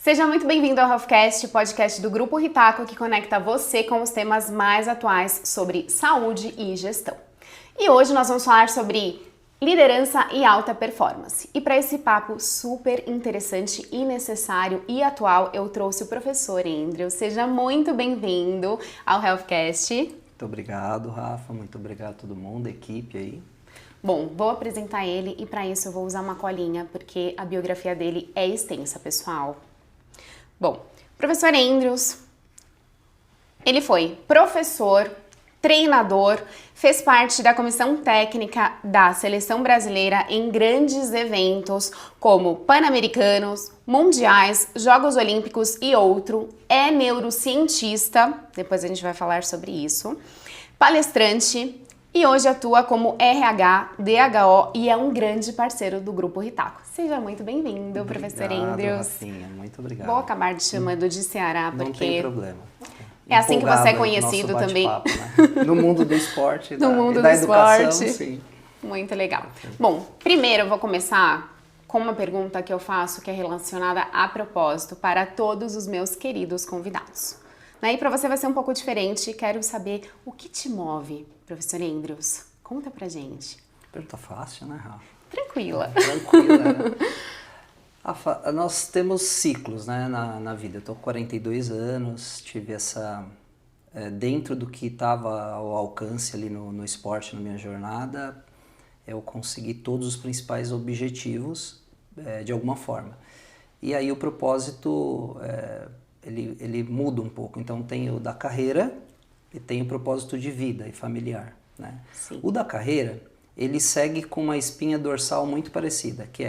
Seja muito bem-vindo ao Healthcast, podcast do Grupo Ritaco, que conecta você com os temas mais atuais sobre saúde e gestão. E hoje nós vamos falar sobre liderança e alta performance. E para esse papo super interessante e necessário e atual, eu trouxe o professor Andrew. Seja muito bem-vindo ao Healthcast. Muito obrigado, Rafa. Muito obrigado a todo mundo, a equipe aí. Bom, vou apresentar ele e para isso eu vou usar uma colinha, porque a biografia dele é extensa, pessoal. Bom, professor Andrews, ele foi professor, treinador, fez parte da comissão técnica da seleção brasileira em grandes eventos como Pan-Americanos, Mundiais, Jogos Olímpicos e outro, é neurocientista, depois a gente vai falar sobre isso, palestrante e hoje atua como RH, DHO e é um grande parceiro do Grupo Ritaco. Seja muito bem-vindo, professor Andrews. Rafinha, muito obrigado. Vou acabar te chamando de Ceará, porque... Não tem problema. É assim que você é conhecido também. Né? No mundo do esporte e mundo da do educação, esporte. Sim. Muito legal. Bom, primeiro eu vou começar com uma pergunta que eu faço que é relacionada a propósito para todos os meus queridos convidados. E para você vai ser um pouco diferente, quero saber o que te move, professor Andrews. Conta pra gente. Pergunta fácil, né, Rafa? Tranquila. Tranquila. Rafa, nós temos ciclos, né, na vida. Eu tô com 42 anos, tive essa... dentro do que estava ao alcance ali no esporte, na minha jornada, eu consegui todos os principais objetivos de alguma forma. E aí o propósito... Ele muda um pouco, então tem o da carreira e tem o propósito de vida e familiar, né? Sim. O da carreira, ele segue com uma espinha dorsal muito parecida, que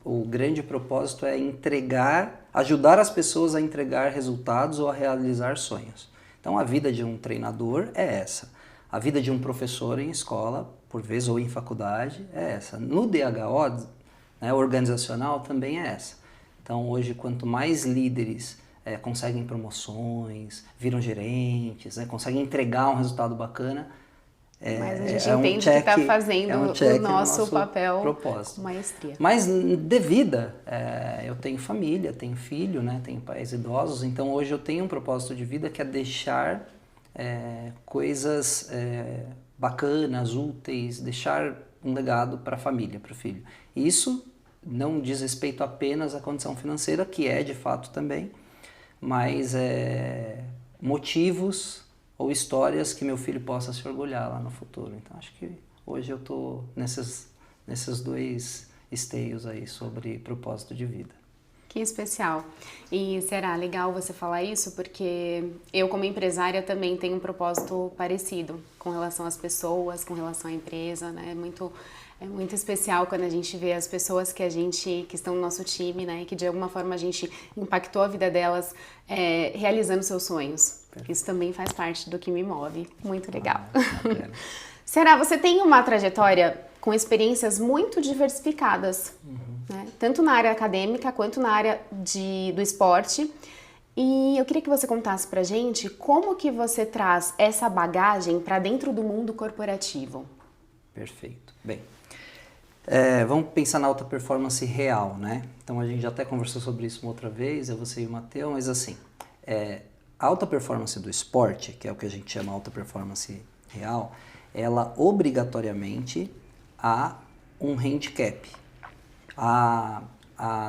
o grande propósito é ajudar as pessoas a entregar resultados ou a realizar sonhos. Então a vida de um treinador é essa, a vida de um professor em escola, por vezes, ou em faculdade, é essa. No DHO, né, organizacional, também é essa. Então, hoje, quanto mais líderes conseguem promoções, viram gerentes, né, conseguem entregar um resultado bacana, mas a gente entende que está fazendo o nosso papel propósito. Com maestria. Mas, de vida, eu tenho família, tenho filho, né, tenho pais idosos, então hoje eu tenho um propósito de vida que é deixar coisas bacanas, úteis, deixar um legado para a família, para o filho. E isso não diz respeito apenas à condição financeira, que é de fato também, mas motivos ou histórias que meu filho possa se orgulhar lá no futuro. Então acho que hoje eu estou nesses dois esteios aí sobre propósito de vida. Que especial. E será legal você falar isso, porque eu como empresária também tenho um propósito parecido com relação às pessoas, com relação à empresa, né? É muito especial quando a gente vê as pessoas que estão no nosso time, né, que de alguma forma a gente impactou a vida delas realizando seus sonhos. Perfeito. Isso também faz parte do que me move. Muito legal. Será, você tem uma trajetória com experiências muito diversificadas, né, tanto na área acadêmica quanto na área do esporte. E eu queria que você contasse pra gente como que você traz essa bagagem para dentro do mundo corporativo. Perfeito. Bem, vamos pensar na alta performance real, né? Então a gente já até conversou sobre isso uma outra vez, você e o Matheus, mas assim, a alta performance do esporte, que é o que a gente chama alta performance real, ela obrigatoriamente há um handicap, há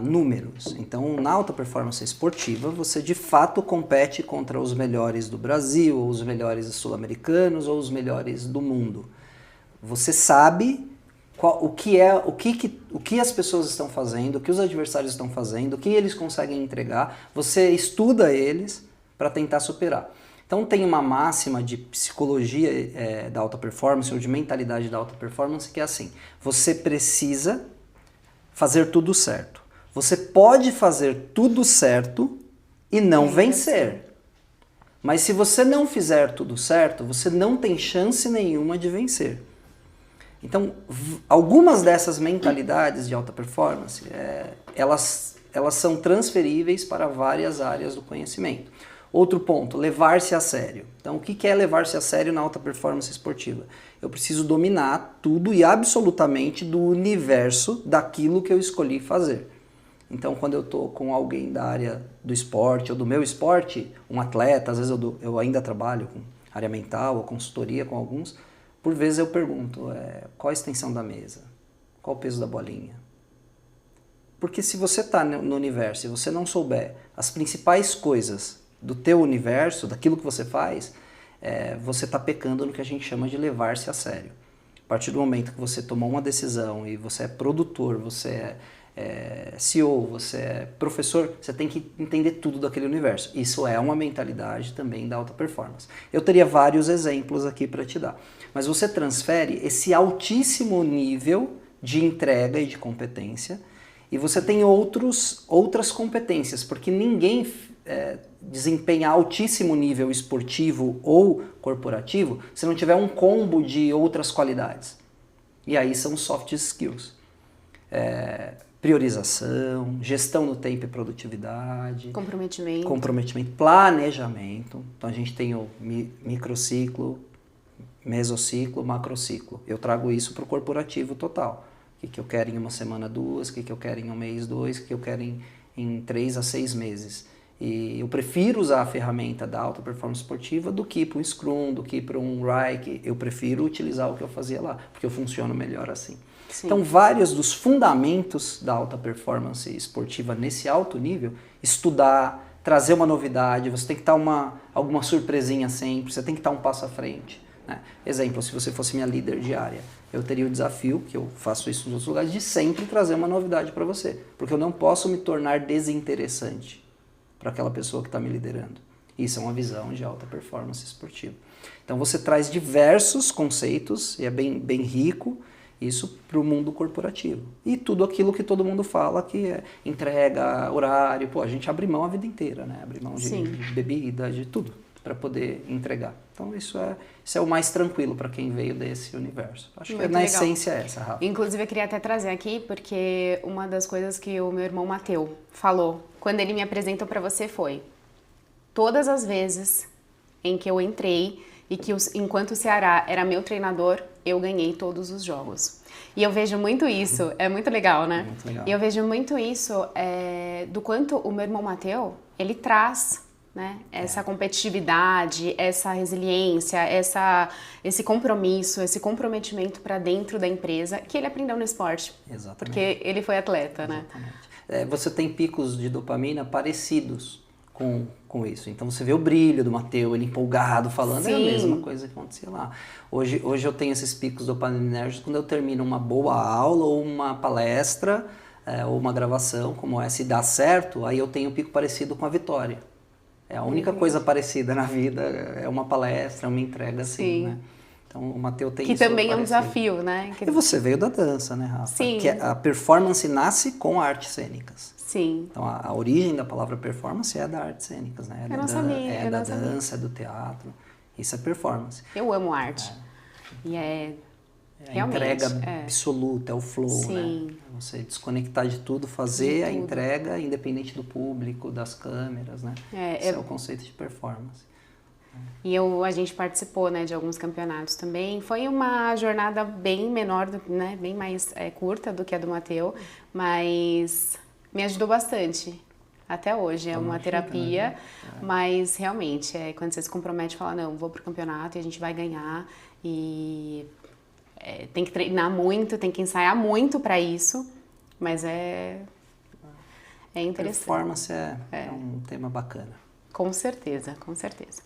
números. Então na alta performance esportiva você de fato compete contra os melhores do Brasil, ou os melhores sul-americanos, ou os melhores do mundo. Você sabe o que as pessoas estão fazendo, o que os adversários estão fazendo, o que eles conseguem entregar, você estuda eles para tentar superar. Então tem uma máxima de psicologia da alta performance, ou de mentalidade da alta performance, que é assim: você precisa fazer tudo certo. Você pode fazer tudo certo e não vencer. Mas se você não fizer tudo certo, você não tem chance nenhuma de vencer. Então, algumas dessas mentalidades de alta performance, elas são transferíveis para várias áreas do conhecimento. Outro ponto, levar-se a sério. Então, o que é levar-se a sério na alta performance esportiva? Eu preciso dominar tudo e absolutamente do universo daquilo que eu escolhi fazer. Então, quando eu estou com alguém da área do esporte ou do meu esporte, um atleta, às vezes eu ainda trabalho com área mental ou consultoria com alguns, por vezes eu pergunto, qual a extensão da mesa? Qual o peso da bolinha? Porque se você está no universo e você não souber as principais coisas do teu universo, daquilo que você faz, você está pecando no que a gente chama de levar-se a sério. A partir do momento que você tomou uma decisão e você é produtor, você é CEO, você é professor, você tem que entender tudo daquele universo. Isso é uma mentalidade também da alta performance. Eu teria vários exemplos aqui para te dar. Mas você transfere esse altíssimo nível de entrega e de competência e você tem outras competências, porque ninguém desempenha altíssimo nível esportivo ou corporativo se não tiver um combo de outras qualidades. E aí são soft skills. Priorização, gestão do tempo e produtividade. Comprometimento, planejamento. Então a gente tem o microciclo, mesociclo, macrociclo. Eu trago isso para o corporativo total. O que eu quero em uma semana, 2, o que eu quero em um mês, 2, o que eu quero em 3 a 6 meses. E eu prefiro usar a ferramenta da alta performance esportiva do que para um Scrum, do que para um Reiki. Eu prefiro utilizar o que eu fazia lá, porque eu funciono melhor assim. Sim. Então, vários dos fundamentos da alta performance esportiva nesse alto nível, estudar, trazer uma novidade, você tem que estar alguma surpresinha sempre, você tem que estar um passo à frente. Né? Exemplo, se você fosse minha líder diária, eu teria o desafio, que eu faço isso nos outros lugares, de sempre trazer uma novidade para você, porque eu não posso me tornar desinteressante para aquela pessoa que está me liderando. Isso é uma visão de alta performance esportiva. Então você traz diversos conceitos, e é bem rico, isso para o mundo corporativo. E tudo aquilo que todo mundo fala, que é entrega, horário, a gente abre mão a vida inteira, né? Abre mão de bebida, de tudo, para poder entregar. Então isso é o mais tranquilo para quem veio desse universo. Acho que na essência é essa, Rafa. Inclusive eu queria até trazer aqui, porque uma das coisas que o meu irmão Mateu falou, quando ele me apresentou para você foi, todas as vezes em que eu entrei e que enquanto o Ceará era meu treinador, eu ganhei todos os jogos. E eu vejo muito isso, é muito legal, né? Muito legal. E eu vejo muito isso do quanto o meu irmão Mateu, ele traz, né, essa competitividade, essa resiliência, esse compromisso, esse comprometimento para dentro da empresa que ele aprendeu no esporte. Exatamente. Porque ele foi atleta, Exatamente. Né? Você tem picos de dopamina parecidos com isso. Então você vê o brilho do Mateu, ele empolgado, falando, é a mesma coisa que acontecia lá. Hoje eu tenho esses picos dopaminérgicos quando eu termino uma boa aula ou uma palestra ou uma gravação como essa e dá certo, aí eu tenho um pico parecido com a vitória. É a única coisa parecida na vida, é uma palestra, uma entrega assim, né? Então o Mateu tem que isso também parecido. É um desafio, né? E você veio da dança, né, Rafa? Sim. Que a performance nasce com artes cênicas. Sim. Então a origem da palavra performance é da artes cênicas, né? Eu não sabia. É da dança, é do teatro. Isso é performance. Eu amo arte. E a realmente, entrega absoluta, é o flow, Sim. né? Você desconectar de tudo, fazer a entrega independente do público, das câmeras, né? Esse é o conceito de performance. E a gente participou, né, de alguns campeonatos também. Foi uma jornada bem menor, né, bem mais curta do que a do Mateu, mas me ajudou bastante. Até hoje, é uma terapia, mas realmente, quando você se compromete e fala, não, vou pro campeonato e a gente vai ganhar, e tem que treinar muito, tem que ensaiar muito para isso, mas é interessante. Performance é um tema bacana. Com certeza, com certeza.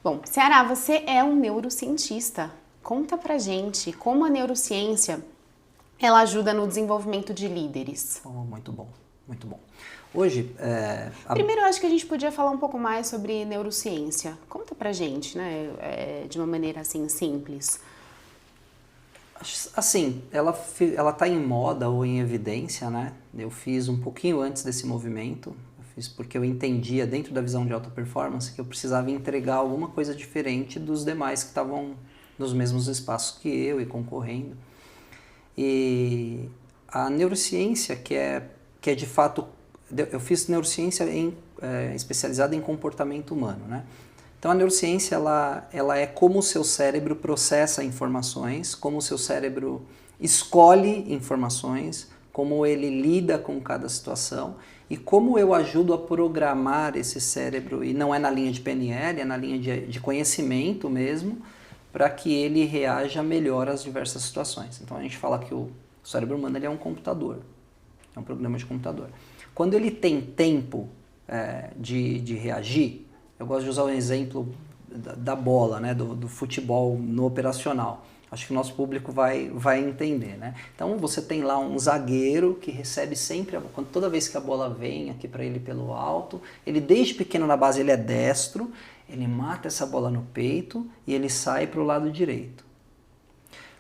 Bom, Ceará, você é um neurocientista. Conta pra gente como a neurociência ela ajuda no desenvolvimento de líderes. Muito bom, muito bom. Hoje... Primeiro, eu acho que a gente podia falar um pouco mais sobre neurociência. Conta pra gente, né, de uma maneira assim simples. Assim, ela tá em moda ou em evidência, né? Eu fiz um pouquinho antes desse movimento. Fiz porque eu entendia dentro da visão de alta performance que eu precisava entregar alguma coisa diferente dos demais que estavam nos mesmos espaços que eu e concorrendo. E a neurociência, que é de fato... Eu fiz neurociência especializada em comportamento humano, né? Então a neurociência ela é como o seu cérebro processa informações, como o seu cérebro escolhe informações, como ele lida com cada situação e como eu ajudo a programar esse cérebro, e não é na linha de PNL, é na linha de conhecimento mesmo, para que ele reaja melhor às diversas situações. Então a gente fala que o cérebro humano ele é um computador, é um programa de computador. Quando ele tem tempo de reagir, eu gosto de usar o exemplo da bola, né, do futebol no operacional. Acho que o nosso público vai entender, né? Então você tem lá um zagueiro que recebe sempre, toda vez que a bola vem aqui para ele pelo alto, ele desde pequeno na base ele é destro, ele mata essa bola no peito e ele sai para o lado direito.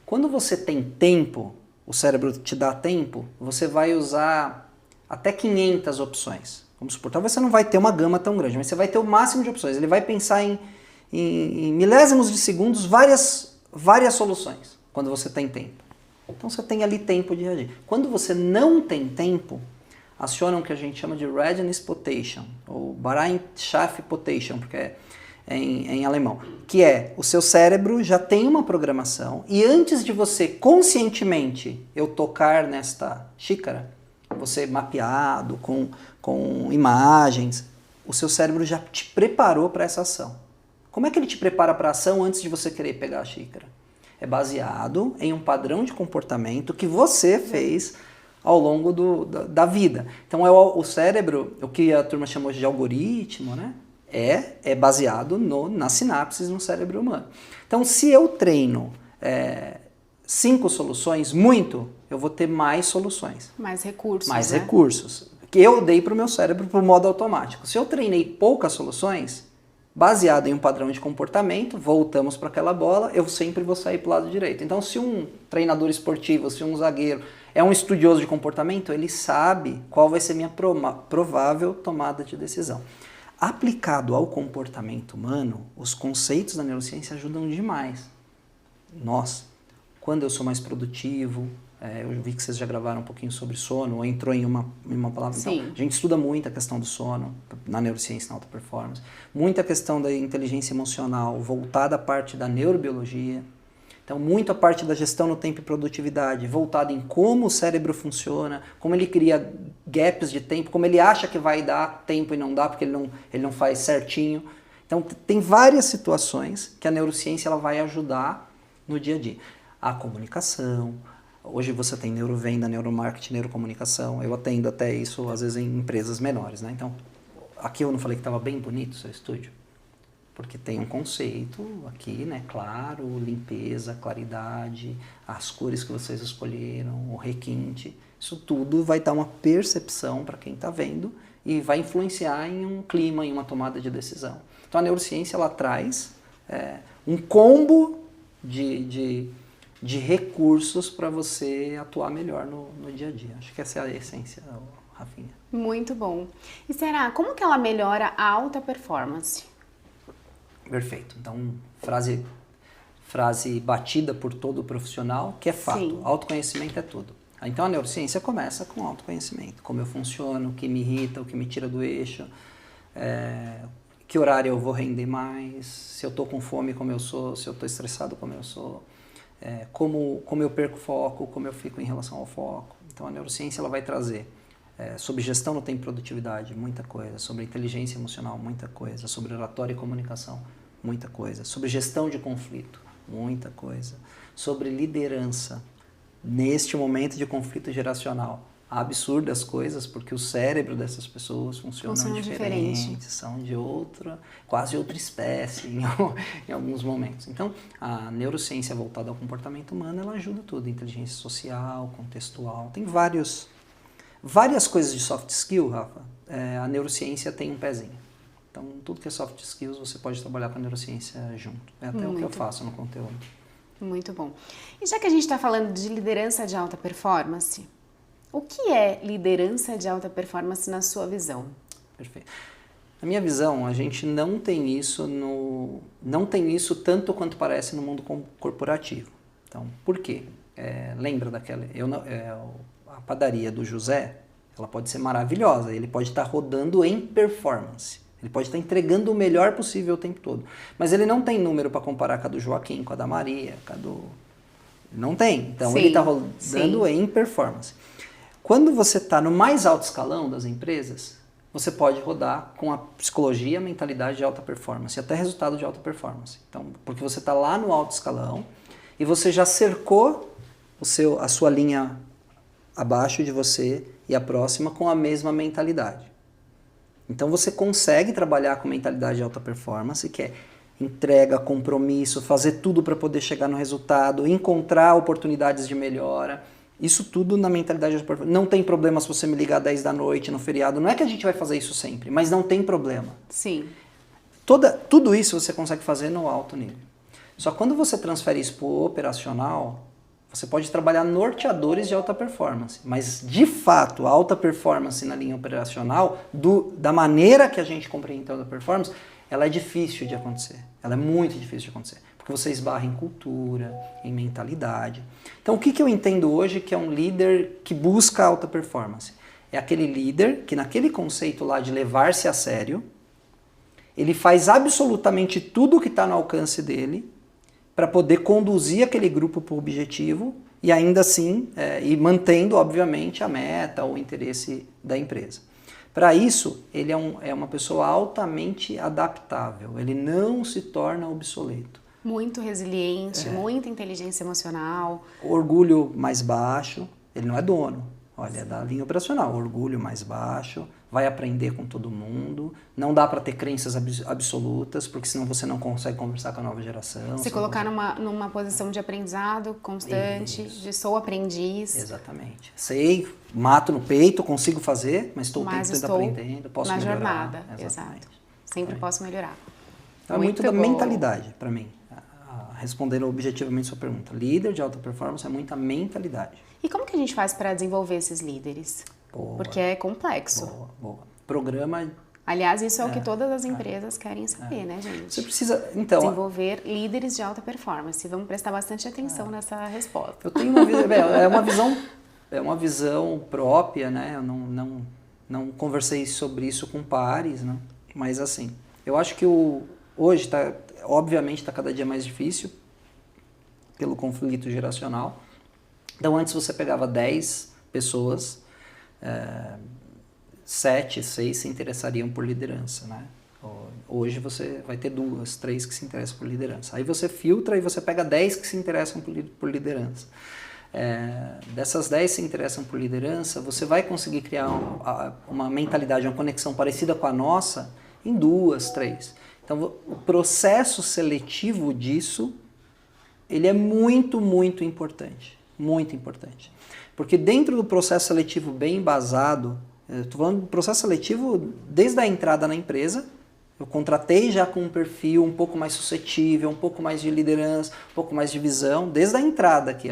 Quando você tem tempo, o cérebro te dá tempo, você vai usar até 500 opções. Vamos supor, talvez você não vai ter uma gama tão grande, mas você vai ter o máximo de opções. Ele vai pensar em milésimos de segundos várias soluções, quando você tem tempo. Então você tem ali tempo de reagir. Quando você não tem tempo, aciona o que a gente chama de Readiness Potential, ou Bereitschaft Potential, porque é em alemão, que é o seu cérebro já tem uma programação e antes de você conscientemente eu tocar nesta xícara, você mapeado com imagens, o seu cérebro já te preparou para essa ação. Como é que ele te prepara para a ação antes de você querer pegar a xícara? É baseado em um padrão de comportamento que você fez ao longo da vida. Então o cérebro, o que a turma chamou de algoritmo, né? É baseado nas sinapses no cérebro humano. Então, se eu treino 5 soluções, eu vou ter mais soluções. Mais recursos, Mais né? recursos. Que eu dei para o meu cérebro para o modo automático. Se eu treinei poucas soluções, baseado em um padrão de comportamento, voltamos para aquela bola, eu sempre vou sair para o lado direito. Então, se um treinador esportivo, se um zagueiro é um estudioso de comportamento, ele sabe qual vai ser minha provável tomada de decisão. Aplicado ao comportamento humano, os conceitos da neurociência ajudam demais. Quando eu sou mais produtivo, eu vi que vocês já gravaram um pouquinho sobre sono, ou entrou em uma palavra. Sim. Então, a gente estuda muito a questão do sono, na neurociência, na alta performance. Muita questão da inteligência emocional, voltada à parte da neurobiologia. Então, muito a parte da gestão no tempo e produtividade, voltada em como o cérebro funciona, como ele cria gaps de tempo, como ele acha que vai dar tempo e não dá, porque ele não faz certinho. Então, tem várias situações que a neurociência ela vai ajudar no dia a dia. A comunicação. Hoje você tem neurovenda, neuromarketing, neurocomunicação. Eu atendo até isso, às vezes, em empresas menores, né? Então, aqui eu não falei que estava bem bonito o seu estúdio? Porque tem um conceito aqui, né? Claro, limpeza, claridade, as cores que vocês escolheram, o requinte. Isso tudo vai dar uma percepção para quem está vendo e vai influenciar em um clima, em uma tomada de decisão. Então a neurociência ela traz um combo de recursos para você atuar melhor no dia a dia. Acho que essa é a essência, Rafinha. Muito bom. E será, como que ela melhora a alta performance? Perfeito. Então, frase batida por todo profissional, que é fato. Sim. Autoconhecimento é tudo. Então, a neurociência começa com autoconhecimento. Como eu funciono, o que me irrita, o que me tira do eixo, que horário eu vou render mais, se eu estou com fome, como eu sou, se eu estou estressado, como eu sou, como eu perco foco, como eu fico em relação ao foco. Então, a neurociência ela vai trazer sobre gestão no tempo e produtividade, muita coisa. Sobre inteligência emocional, muita coisa. Sobre oratória e comunicação, muita coisa. Sobre gestão de conflito, muita coisa. Sobre liderança, neste momento de conflito geracional. Absurdas coisas, porque o cérebro dessas pessoas funcionam diferente. São de quase outra espécie em alguns momentos. Então, a neurociência voltada ao comportamento humano, ela ajuda tudo. Inteligência social, contextual, tem várias coisas de soft skill, Rafa, a neurociência tem um pezinho. Então, tudo que é soft skills, você pode trabalhar com a neurociência junto. É até o que eu faço no conteúdo. Muito bom. E já que a gente está falando de liderança de alta performance, o que é liderança de alta performance na sua visão? Perfeito. Na minha visão, a gente não tem isso tanto quanto parece no mundo corporativo. Então, por quê? Lembra daquela... A padaria do José, ela pode ser maravilhosa, ele pode estar rodando em performance, ele pode estar entregando o melhor possível o tempo todo, mas ele não tem número para comparar com a do Joaquim, com a da Maria, Não tem, então sim, ele está rodando em performance. Quando você está no mais alto escalão das empresas, você pode rodar com a psicologia, a mentalidade de alta performance, e até resultado de alta performance. Então, porque você está lá no alto escalão e você já cercou a sua linha abaixo de você e a próxima com a mesma mentalidade. Então você consegue trabalhar com mentalidade de alta performance, que é entrega, compromisso, fazer tudo para poder chegar no resultado, encontrar oportunidades de melhora. Isso tudo na mentalidade de alta performance. Não tem problema se você me ligar às 10 da noite no feriado. Não é que a gente vai fazer isso sempre, mas não tem problema. Sim. Tudo isso você consegue fazer no alto nível. Só que quando você transfere isso para o operacional, você pode trabalhar norteadores de alta performance, mas de fato a alta performance na linha operacional, da maneira que a gente compreende a alta performance, ela é difícil de acontecer, ela é muito difícil de acontecer, porque você esbarra em cultura, em mentalidade. Então o que eu entendo hoje que é um líder que busca alta performance? É aquele líder que naquele conceito lá de levar-se a sério, ele faz absolutamente tudo o que está no alcance dele, para poder conduzir aquele grupo para o objetivo e ainda assim, e mantendo, obviamente, a meta ou o interesse da empresa. Para isso, ele é uma pessoa altamente adaptável, ele não se torna obsoleto. Muito resiliente, muita inteligência emocional. Orgulho mais baixo, ele não é dono, olha, é da linha operacional, orgulho mais baixo, vai aprender com todo mundo, não dá para ter crenças absolutas, porque senão você não consegue conversar com a nova geração. Se colocar numa posição de aprendizado constante, de sou aprendiz. Exatamente. Sei, mato no peito, consigo fazer, mas estou o tempo todo aprendendo, posso melhorar. Na jornada, exato. Sempre posso melhorar. Então é muito da mentalidade, para mim. Respondendo objetivamente sua pergunta. Líder de alta performance é muita mentalidade. E como que a gente faz para desenvolver esses líderes? Boa. Porque é complexo. Boa. Programa... Aliás, isso é o que todas as empresas querem saber, né, gente? Você precisa, então... Desenvolver líderes de alta performance. Vamos prestar bastante atenção nessa resposta. Eu tenho uma visão... é uma visão própria, né? Eu não conversei sobre isso com pares, né? Mas assim, eu acho que hoje obviamente está cada dia mais difícil pelo conflito geracional. Então antes você pegava 10 pessoas, 7, 6 se interessariam por liderança, né? Hoje você vai ter 2, 3 que se interessam por liderança. Aí você filtra e você pega 10 que se interessam por liderança. Dessas 10 que se interessam por liderança, você vai conseguir criar uma mentalidade, uma conexão parecida com a nossa em 2, 3. Então o processo seletivo disso, ele é muito, muito importante. Muito importante. Porque dentro do processo seletivo bem embasado, estou falando do processo seletivo desde a entrada na empresa, eu contratei já com um perfil um pouco mais suscetível, um pouco mais de liderança, um pouco mais de visão, desde a entrada aqui.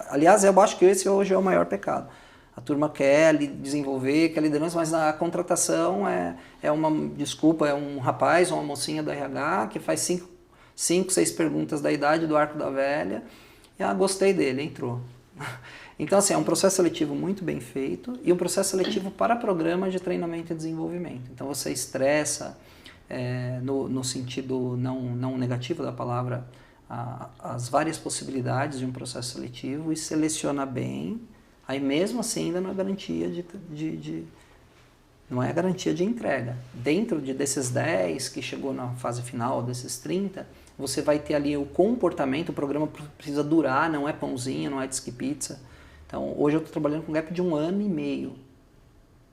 Aliás, eu acho que esse hoje é o maior pecado. A turma quer desenvolver, quer liderança, mas na contratação é um rapaz ou uma mocinha do RH que faz 5, 6 perguntas da idade do arco da velha e gostei dele, entrou. Então, assim, é um processo seletivo muito bem feito e um processo seletivo para programas de treinamento e desenvolvimento. Então, você estressa, no sentido não negativo da palavra, as várias possibilidades de um processo seletivo e seleciona bem. Aí, mesmo assim, ainda não é garantia não é garantia de entrega. Dentro desses 10 que chegou na fase final, desses 30, você vai ter ali o comportamento, o programa precisa durar, não é pãozinho, não é disque pizza. Então, hoje eu estou trabalhando com um gap de 1 ano e meio.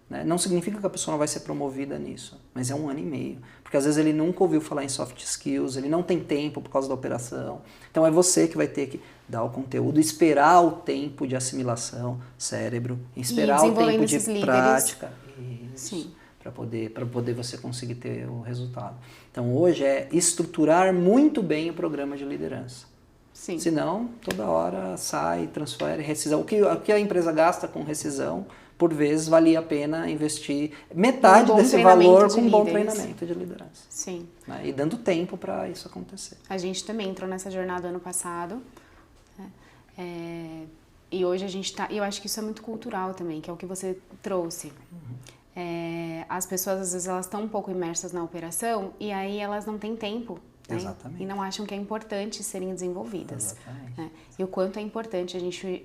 Né? Não significa que a pessoa não vai ser promovida nisso, mas é 1 ano e meio. Porque às vezes ele nunca ouviu falar em soft skills, ele não tem tempo por causa da operação. Então é você que vai ter que dar o conteúdo, esperar o tempo de assimilação, cérebro, esperar o tempo de prática. Isso. Para poder você conseguir ter o resultado. Então hoje é estruturar muito bem o programa de liderança. Sim. Senão, toda hora sai, transfere, rescisão. O que a empresa gasta com rescisão, por vezes, valia a pena investir metade desse valor com um bom treinamento de liderança. Sim. Né? E dando tempo para isso acontecer. A gente também entrou nessa jornada ano passado. Né? E hoje a gente está... E eu acho que isso é muito cultural também, que é o que você trouxe. Uhum. As pessoas, às vezes, elas estão um pouco imersas na operação e aí elas não têm tempo. Né? Exatamente. E não acham que é importante serem desenvolvidas. Exatamente. Né? E o quanto é importante a gente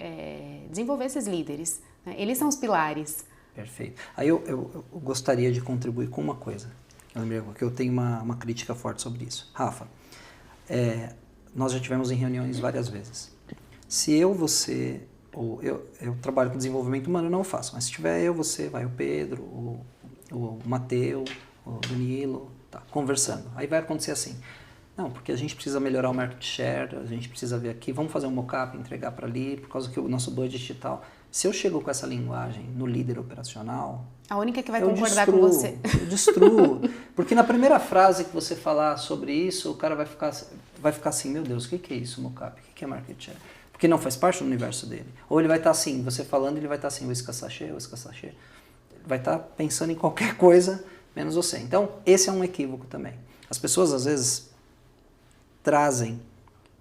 desenvolver esses líderes. né? Eles são os pilares. Perfeito. Aí eu gostaria de contribuir com uma coisa. Eu lembrei que eu tenho uma crítica forte sobre isso. Rafa, nós já tivemos em reuniões várias vezes. Se você, ou eu trabalho com desenvolvimento humano, eu não faço, mas se tiver eu, você, vai o Pedro, o Mateu, o Danilo, tá, conversando. Aí vai acontecer assim, não, porque a gente precisa melhorar o market share, a gente precisa ver aqui, vamos fazer um mock-up, entregar para ali, por causa que o nosso budget e tal. Se eu chego com essa linguagem no líder operacional... A única que vai concordar com você. Eu destruo. Porque na primeira frase que você falar sobre isso, o cara vai ficar assim, meu Deus, o que é isso, mock-up? O que é market share? Porque não faz parte do universo dele. Ou ele vai estar assim, você falando, ele vai estar assim, o escassachê. Ele vai estar pensando em qualquer coisa, menos você. Então, esse é um equívoco também. As pessoas, às vezes, trazem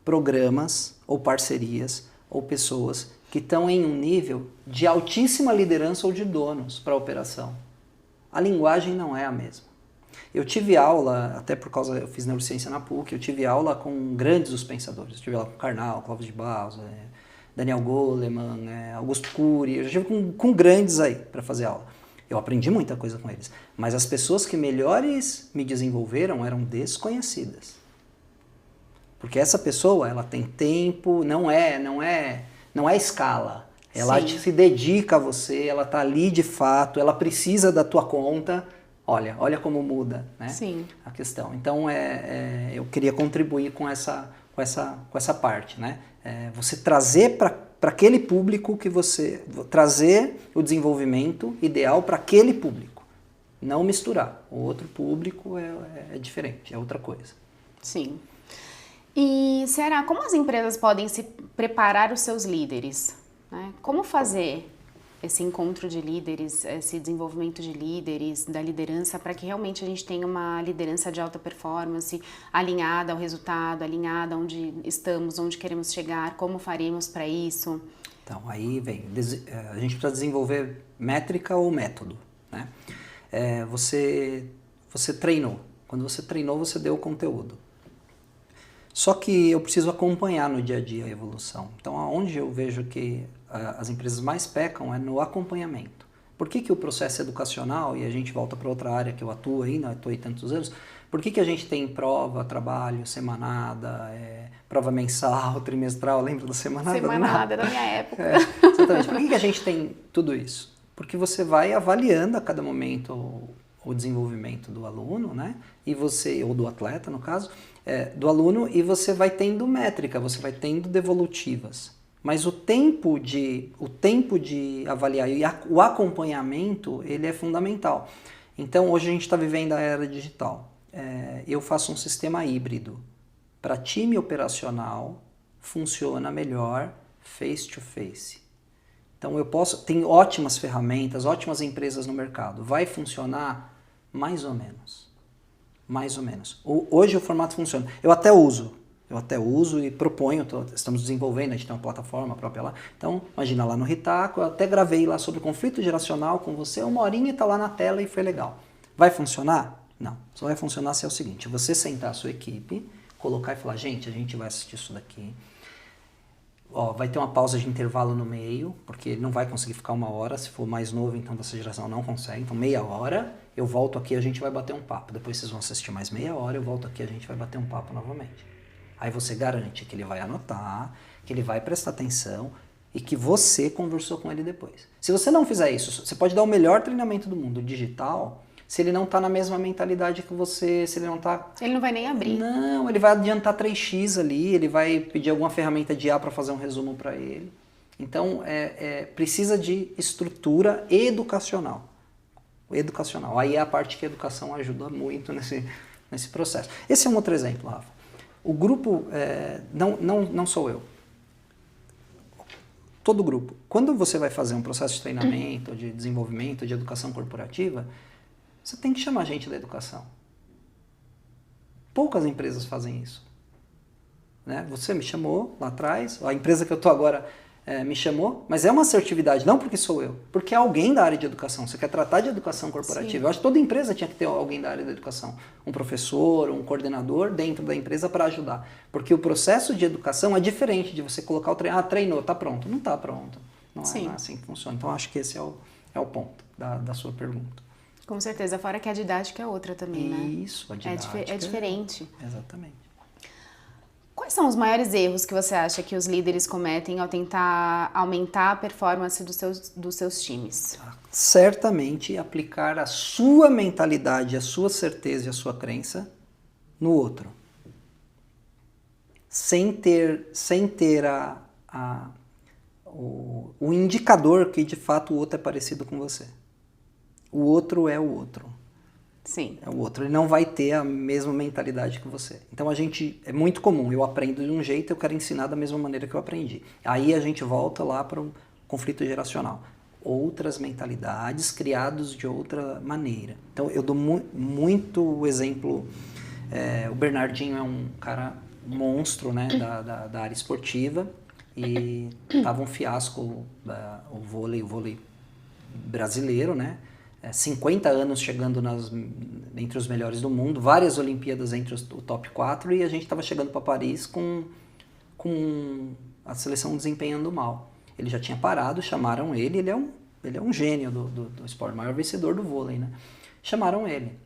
programas ou parcerias ou pessoas que estão em um nível de altíssima liderança ou de donos para a operação. A linguagem não é a mesma. Eu tive aula, até por causa, eu fiz neurociência na PUC, eu tive aula com grandes dos pensadores. Eu tive aula com Karnal, Clóvis de Barros, Daniel Goleman, Augusto Cury, eu já tive com grandes aí para fazer aula. Eu aprendi muita coisa com eles. Mas as pessoas que melhores me desenvolveram eram desconhecidas. Porque essa pessoa, ela tem tempo, não é escala. Ela se dedica a você, ela está ali de fato, ela precisa da tua conta. Olha como muda, né? Sim. A questão. Então, eu queria contribuir com essa parte, né? Você trazer para aquele público trazer o desenvolvimento ideal para aquele público. Não misturar. O outro público é diferente, é outra coisa. Sim. E, Ceará, como as empresas podem se preparar os seus líderes? Né? Como fazer esse encontro de líderes, esse desenvolvimento de líderes, da liderança, para que realmente a gente tenha uma liderança de alta performance, alinhada ao resultado, alinhada onde estamos, onde queremos chegar, como faremos para isso? Então, aí vem, a gente precisa desenvolver métrica ou método, né? Você treinou. Quando você treinou, você deu o conteúdo. Só que eu preciso acompanhar no dia a dia a evolução. Então, onde eu vejo que as empresas mais pecam é no acompanhamento. Por que o processo educacional, e a gente volta para outra área que eu atuo ainda, atuei tantos anos, por que a gente tem prova, trabalho, semanada, prova mensal, trimestral, lembra da semanada? Semanada, da minha época. Exatamente. Por que a gente tem tudo isso? Porque você vai avaliando a cada momento o desenvolvimento do aluno, né? Ou do atleta, no caso, do aluno, e você vai tendo métrica, você vai tendo devolutivas. Mas o tempo de avaliar e o acompanhamento, ele é fundamental. Então, hoje a gente está vivendo a era digital. Eu faço um sistema híbrido. Para time operacional, funciona melhor face-to-face. Então, tem ótimas ferramentas, ótimas empresas no mercado. Vai funcionar mais ou menos. Mais ou menos. Hoje o formato funciona. Eu até uso e proponho, estamos desenvolvendo, a gente tem uma plataforma própria lá. Então, imagina, lá no Ritaco, eu até gravei lá sobre conflito geracional com você, 1 horinha e está lá na tela e foi legal. Vai funcionar? Não. Só vai funcionar se é o seguinte, você sentar a sua equipe, colocar e falar, gente, a gente vai assistir isso daqui. Vai ter uma pausa de intervalo no meio, porque ele não vai conseguir ficar 1 hora, se for mais novo, então dessa geração não consegue. Então, meia hora, eu volto aqui, a gente vai bater um papo. Depois vocês vão assistir mais meia hora, eu volto aqui, a gente vai bater um papo novamente. Aí você garante que ele vai anotar, que ele vai prestar atenção e que você conversou com ele depois. Se você não fizer isso, você pode dar o melhor treinamento do mundo digital, se ele não está na mesma mentalidade que você, se ele não está... Ele não vai nem abrir. Não, ele vai adiantar 3x ali, ele vai pedir alguma ferramenta de IA para fazer um resumo para ele. Então, precisa de estrutura educacional. Aí é a parte que a educação ajuda muito nesse processo. Esse é um outro exemplo, Rafa. O grupo, não sou eu. Todo grupo. Quando você vai fazer um processo de treinamento, de desenvolvimento, de educação corporativa, você tem que chamar gente da educação. Poucas empresas fazem isso. Né? Você me chamou lá atrás, a empresa que eu estou agora me chamou, mas é uma assertividade, não porque sou eu, porque é alguém da área de educação. Você quer tratar de educação corporativa. Sim. Eu acho que toda empresa tinha que ter alguém da área da educação. Um professor, um coordenador dentro da empresa para ajudar. Porque o processo de educação é diferente de você colocar o treinou, está pronto. Não está pronto. Não Sim. é assim que funciona. Então, acho que esse é o ponto da sua pergunta. Com certeza, fora que a didática é outra também, né? Isso, a didática É diferente. Exatamente. Quais são os maiores erros que você acha que os líderes cometem ao tentar aumentar a performance dos seus times? Certamente aplicar a sua mentalidade, a sua certeza e a sua crença no outro. Sem ter o indicador que de fato o outro é parecido com você. O outro é o outro. Sim. É o outro. Ele não vai ter a mesma mentalidade que você. Então é muito comum. Eu aprendo de um jeito, eu quero ensinar da mesma maneira que eu aprendi. Aí a gente volta lá para o conflito geracional. Outras mentalidades criadas de outra maneira. Então eu dou muito exemplo. O Bernardinho é um cara monstro, né, da área esportiva, e tava um fiasco o vôlei brasileiro, né? 50 anos chegando entre os melhores do mundo, várias Olimpíadas entre o top 4, e a gente estava chegando para Paris com a seleção desempenhando mal. Ele já tinha parado, chamaram ele, ele é um gênio do esporte, maior vencedor do vôlei, né? Chamaram ele.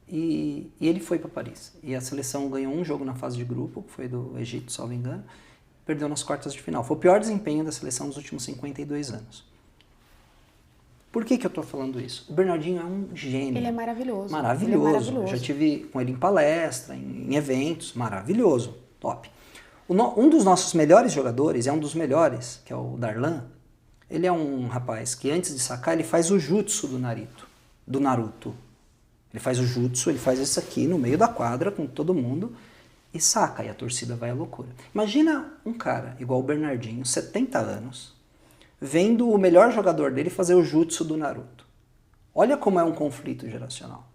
E ele foi para Paris. E a seleção ganhou um jogo na fase de grupo, que foi do Egito, salvo engano, perdeu nas quartas de final. Foi o pior desempenho da seleção dos últimos 52 anos. Por que eu estou falando isso? O Bernardinho é um gênio. Ele é maravilhoso. Maravilhoso. Ele é maravilhoso. Eu já estive com ele em palestra, em eventos, maravilhoso, top. Um dos nossos melhores jogadores, é um dos melhores, que é o Darlan, ele é um rapaz que antes de sacar, ele faz o jutsu do Naruto. Ele faz o jutsu, ele faz isso aqui no meio da quadra com todo mundo e saca, e a torcida vai à loucura. Imagina um cara igual o Bernardinho, 70 anos, vendo o melhor jogador dele fazer o jutsu do Naruto. Olha como é um conflito geracional.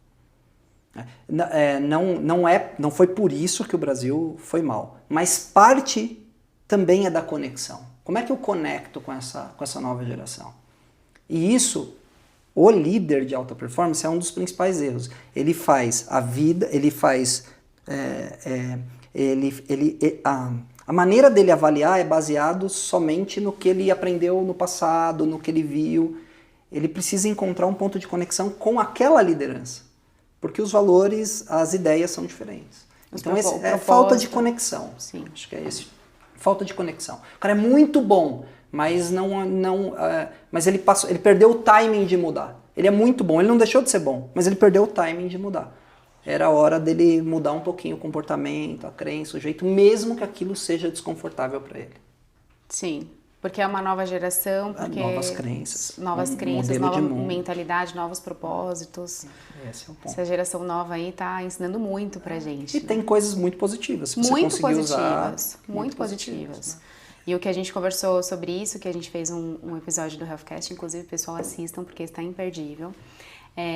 Não foi por isso que o Brasil foi mal, mas parte também é da conexão. Como é que eu conecto com essa nova geração? E isso, o líder de alta performance é um dos principais erros. Ele faz a vida, a maneira dele avaliar é baseado somente no que ele aprendeu no passado, no que ele viu. Ele precisa encontrar um ponto de conexão com aquela liderança, porque os valores, as ideias são diferentes. Então é falta de conexão. Sim. Acho que é esse. Falta de conexão. O cara é muito bom, mas mas ele perdeu o timing de mudar. Ele é muito bom, ele não deixou de ser bom, mas ele perdeu o timing de mudar. Era a hora dele mudar um pouquinho o comportamento, a crença, o jeito, mesmo que aquilo seja desconfortável para ele. Sim, porque é uma nova geração, porque novas crenças, nova mentalidade, novos propósitos. Esse é o ponto. Essa geração nova aí tá ensinando muito pra gente. E tem coisas muito positivas, se você muito conseguir positivas, usar. Muito positivas. Né? E o que a gente conversou sobre isso, que a gente fez um episódio do Healthcast, inclusive, pessoal, assistam, porque está imperdível.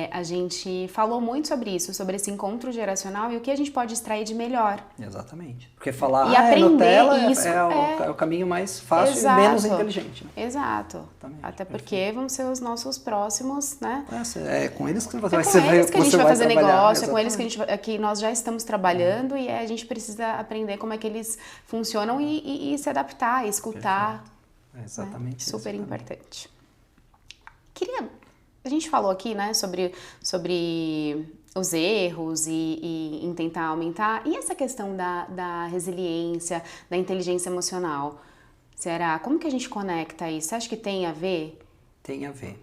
A gente falou muito sobre isso, sobre esse encontro geracional e o que a gente pode extrair de melhor. Exatamente. Porque falar e aprender Nutella isso é o caminho mais fácil exato, e menos inteligente. Né? Exato. Exatamente, até porque vão ser os nossos próximos, né? É com eles que você vai trabalhar. É com eles que a gente vai fazer negócio, é com eles que nós já estamos trabalhando e a gente precisa aprender como é que eles funcionam e se adaptar, escutar. Exatamente. Né? Super importante. A gente falou aqui, né, sobre os erros e em tentar aumentar. E essa questão da resiliência, da inteligência emocional? Será? Como que a gente conecta isso? Você acha que tem a ver? Tem a ver.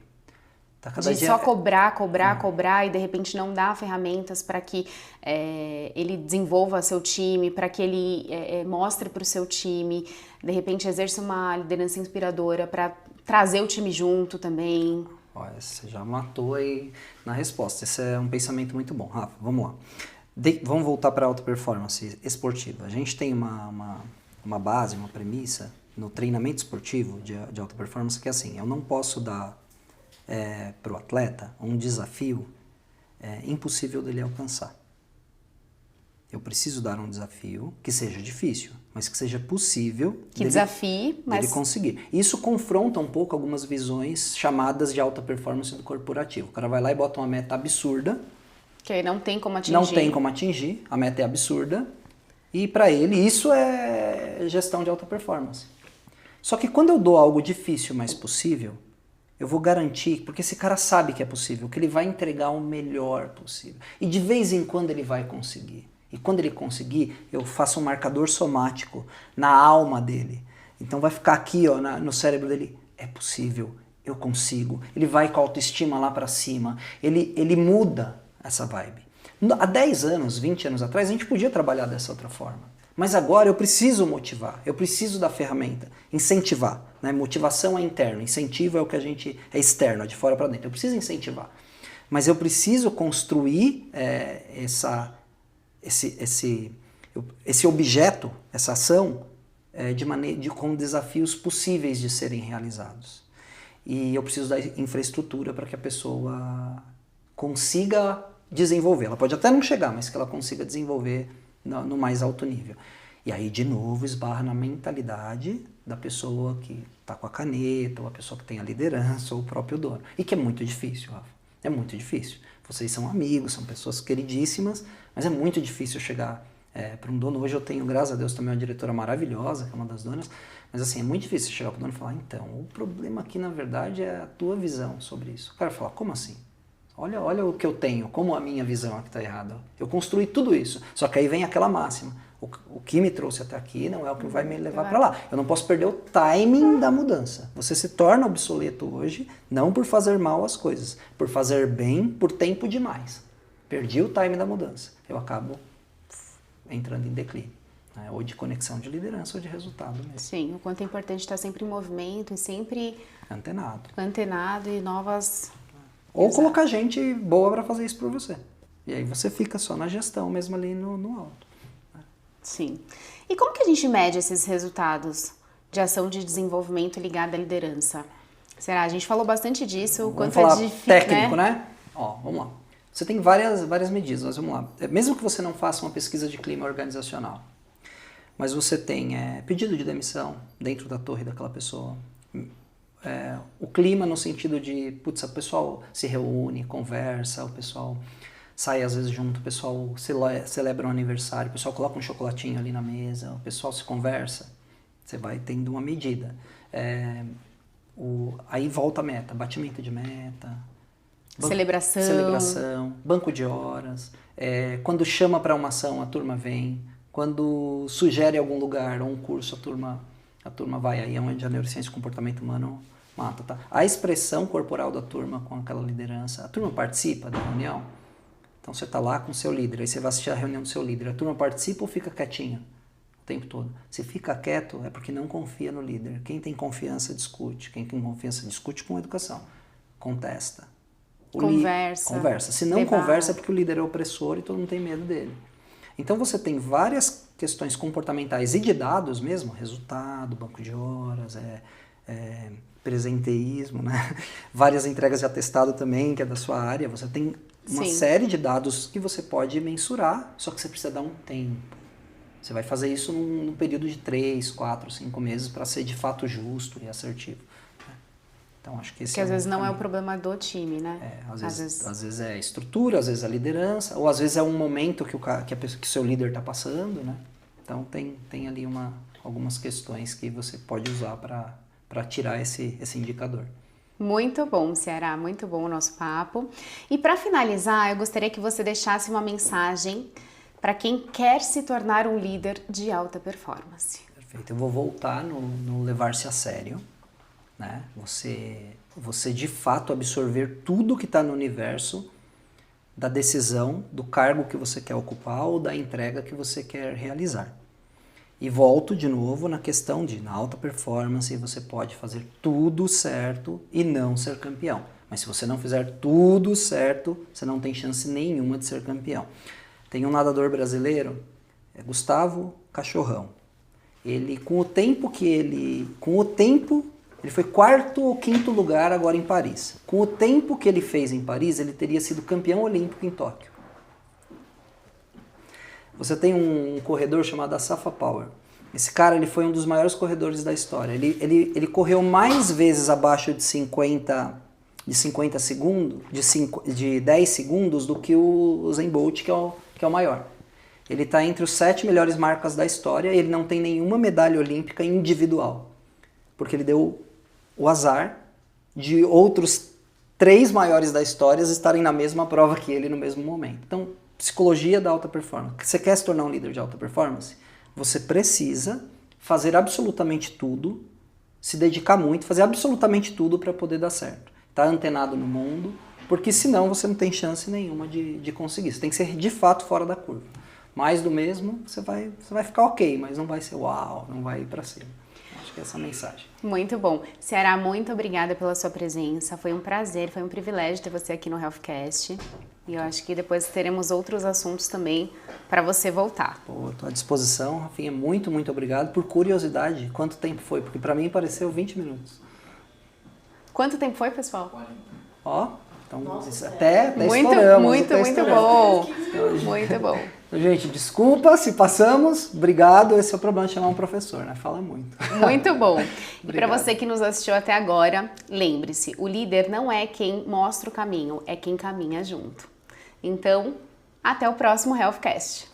Só cobrar e de repente não dar ferramentas para que ele desenvolva seu time, para que ele mostre para o seu time, de repente exerça uma liderança inspiradora para trazer o time junto também. Olha, você já matou aí na resposta. Esse é um pensamento muito bom. Rafa, vamos lá. Vamos voltar para a alta performance esportiva. A gente tem uma base, uma premissa no treinamento esportivo de alta performance que é assim, eu não posso dar para o atleta um desafio impossível dele alcançar. Eu preciso dar um desafio que seja difícil, mas que seja possível dele conseguir. Isso confronta um pouco algumas visões chamadas de alta performance do corporativo. O cara vai lá e bota uma meta absurda. Que não tem como atingir. Não tem como atingir, a meta é absurda. E para ele isso é gestão de alta performance. Só que quando eu dou algo difícil, mas possível, eu vou garantir, porque esse cara sabe que é possível, que ele vai entregar o melhor possível. E de vez em quando ele vai conseguir. E quando ele conseguir, eu faço um marcador somático na alma dele. Então vai ficar aqui, ó, no cérebro dele, é possível, eu consigo. Ele vai com a autoestima lá pra cima. Ele muda essa vibe. Há 10 anos, 20 anos atrás, a gente podia trabalhar dessa outra forma. Mas agora eu preciso motivar, eu preciso da ferramenta, incentivar. Né? Motivação é interno, incentivo é o que a gente é externo, é de fora para dentro. Eu preciso incentivar. Mas eu preciso construir esse objeto, essa ação, com desafios possíveis de serem realizados. E eu preciso da infraestrutura para que a pessoa consiga desenvolver. Ela pode até não chegar, mas que ela consiga desenvolver no mais alto nível. E aí, de novo, esbarra na mentalidade da pessoa que está com a caneta, ou a pessoa que tem a liderança, ou o próprio dono. E que é muito difícil, Rafa. É muito difícil. Vocês são amigos, são pessoas queridíssimas, mas é muito difícil chegar para um dono. Hoje eu tenho, graças a Deus, também uma diretora maravilhosa, que é uma das donas, mas assim, é muito difícil chegar para o dono e falar, então, o problema aqui, na verdade, é a tua visão sobre isso. O cara fala, como assim? Olha o que eu tenho, como a minha visão aqui está errada. Eu construí tudo isso. Só que aí vem aquela máxima. O que me trouxe até aqui não é o que vai me levar para lá. Eu não posso perder o timing da mudança. Você se torna obsoleto hoje, não por fazer mal as coisas, por fazer bem por tempo demais. Perdi o timing da mudança. Eu acabo entrando em declínio. Né? Ou de conexão de liderança ou de resultado mesmo. Sim, o quanto é importante estar sempre em movimento e sempre antenado e novas... Ou colocar gente boa para fazer isso por você. E aí você fica só na gestão mesmo ali no alto. Sim. E como que a gente mede esses resultados de ação de desenvolvimento ligada à liderança? Será? A gente falou bastante disso. Vamos falar técnico, né? Ó, vamos lá. Você tem várias medidas, mas vamos lá. Mesmo que você não faça uma pesquisa de clima organizacional, mas você tem pedido de demissão dentro da torre daquela pessoa, o clima no sentido de, putz, o pessoal se reúne, conversa, o pessoal sai às vezes junto, o pessoal celebra um aniversário, o pessoal coloca um chocolatinho ali na mesa, o pessoal se conversa, você vai tendo uma medida. Aí volta a meta, batimento de meta, celebração, banco de horas, quando chama para uma ação a turma vem, quando sugere algum lugar ou um curso a turma vai, aí é onde a neurociência e o comportamento humano mata, tá? A expressão corporal da turma com aquela liderança, a turma participa da reunião, então você está lá com o seu líder, aí você vai assistir a reunião do seu líder, a turma participa ou fica quietinha o tempo todo? Se fica quieto é porque não confia no líder. Quem tem confiança discute, quem tem confiança discute com educação, contesta. Conversa. Se não conversa é porque o líder é opressor e todo mundo tem medo dele. Então você tem várias questões comportamentais e de dados mesmo, resultado, banco de horas, presenteísmo, né? Várias entregas de atestado também, que é da sua área. Você tem uma série de dados que você pode mensurar, só que você precisa dar um tempo. Você vai fazer isso num período de 3, 4, 5 meses para ser de fato justo e assertivo. Então, acho que esse às vezes não é o problema do time, né? Às vezes é estrutura, às vezes é liderança, ou às vezes é um momento que o seu líder está passando, né? Então, tem ali algumas questões que você pode usar para tirar esse indicador. Muito bom, Ceará, muito bom o nosso papo. E para finalizar, eu gostaria que você deixasse uma mensagem para quem quer se tornar um líder de alta performance. Perfeito, eu vou voltar no levar-se a sério, né? Você de fato absorver tudo que está no universo da decisão, do cargo que você quer ocupar ou da entrega que você quer realizar. E volto de novo na questão na alta performance você pode fazer tudo certo e não ser campeão. Mas se você não fizer tudo certo, você não tem chance nenhuma de ser campeão. Tem um nadador brasileiro, Gustavo Cachorrão. Ele, com o tempo, ele foi 4º ou 5º lugar agora em Paris. Com o tempo que ele fez em Paris, ele teria sido campeão olímpico em Tóquio. Você tem um corredor chamado Asafa Power. Esse cara ele foi um dos maiores corredores da história. Ele correu mais vezes abaixo de 50 segundos, de 10 segundos do que o Usain Bolt, que é o maior. Ele está entre os 7 melhores marcas da história e ele não tem nenhuma medalha olímpica individual. porque ele deu o azar de outros 3 maiores da história estarem na mesma prova que ele no mesmo momento. Então, psicologia da alta performance. Você quer se tornar um líder de alta performance? Você precisa fazer absolutamente tudo, se dedicar muito, fazer absolutamente tudo para poder dar certo. Tá antenado no mundo, porque senão você não tem chance nenhuma de conseguir. Você tem que ser de fato fora da curva. Mais do mesmo, você vai ficar ok, mas não vai ser uau, não vai ir para cima. Acho que é essa a mensagem. Muito bom. Ceará, muito obrigada pela sua presença. Foi um prazer, foi um privilégio ter você aqui no HealthCast. E eu acho que depois teremos outros assuntos também para você voltar. Pô, estou à disposição, Rafinha. Muito, muito obrigado. Por curiosidade, quanto tempo foi? Porque para mim pareceu 20 minutos. Quanto tempo foi, pessoal? Ó, então Nossa, até muito, estouramos. muito, até muito estouramos. bom. Muito bom. Gente, desculpa se passamos. Obrigado. Esse é o problema de chamar um professor, né? Fala muito. Muito bom. E para Obrigado. você que nos assistiu até agora, lembre-se, o líder não é quem mostra o caminho, é quem caminha junto. Então, até o próximo HealthCast.